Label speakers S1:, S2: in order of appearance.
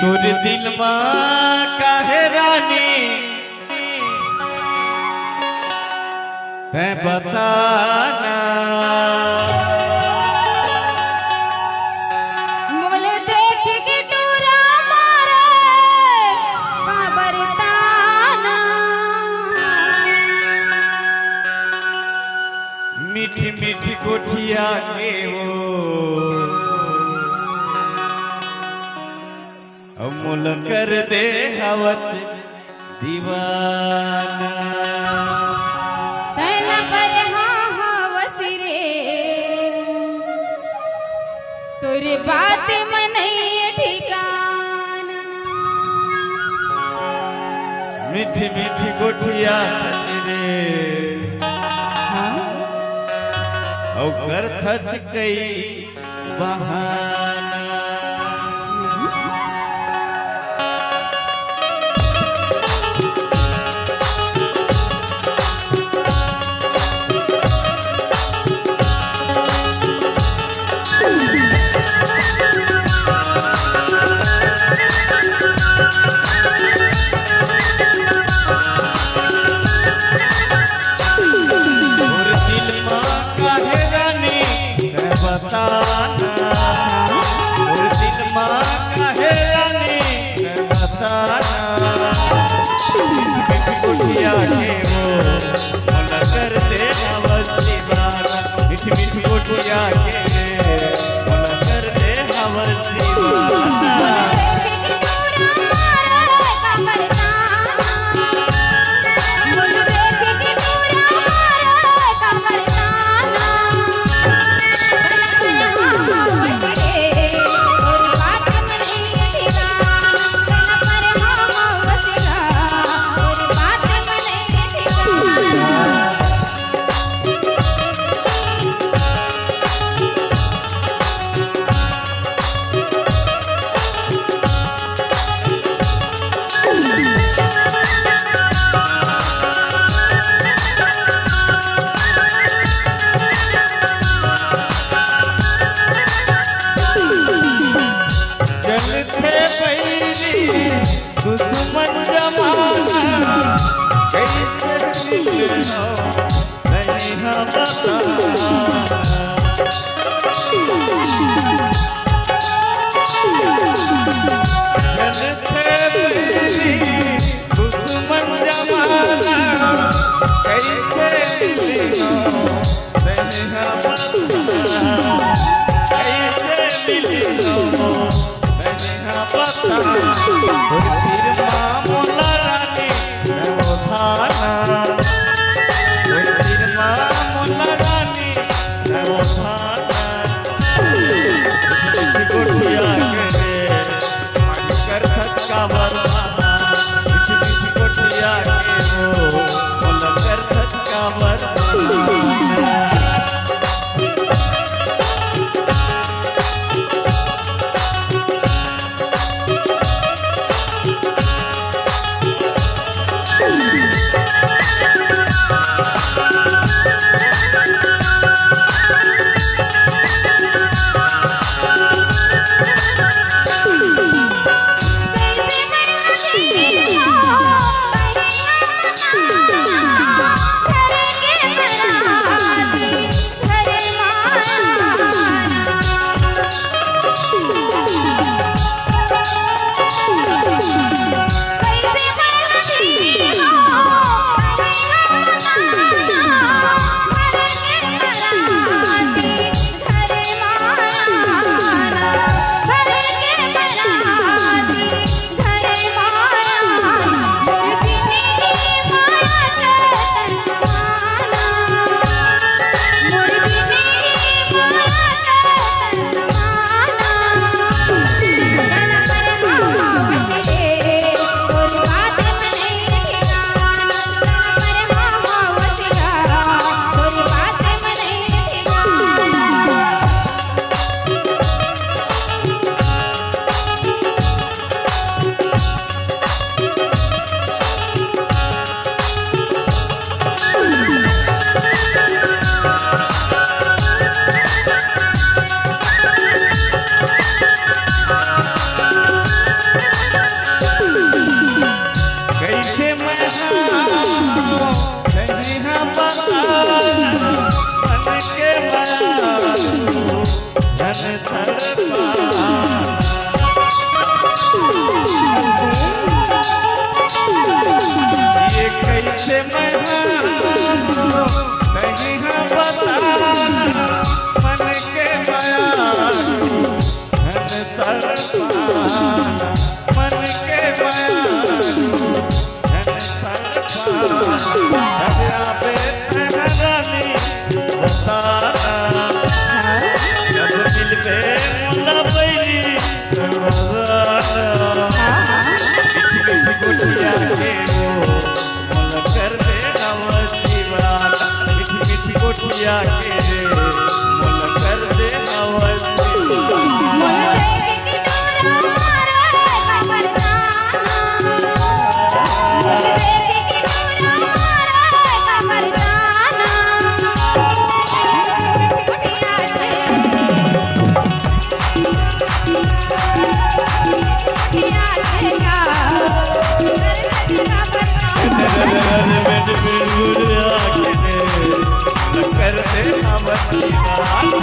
S1: तुर दिल में काहे रानी ते बताना
S2: मोले देख के टूरा मारे खबरताना
S1: मीठी मीठी कोठिया के वो अमूल कर दे हवच दीवाना
S2: तैला पर हाँ वसरे तोरे बात में नहीं ठिकाना
S1: मीठी मीठी कोठिया रे औ कर थच कई बहाना मीठी मीठी कोठिया के मोला कर दे हवस दीवाना दुश्मन जमाना कैसे दिल हो नहीं बता दुश्मन जमाना कैसे दिल हो नहीं कैसे दिल हो नहीं बता मोला रानी धाना मोला रानी धाना कोठिया के कर थका बरमाना कोठिया के वो मोला कर थका बरमाना
S2: कैसे
S1: ये कैसे मैं नहीं बता मन के माया धन तड़पाना मन के माया धन तड़पाना पे रानी बताना जब मिलबे मुला बैली गोटिया के मन कर दे नवसी वाला मीठी मीठी गोटिया के मन कर दे नवसी कर दे नवसी वाला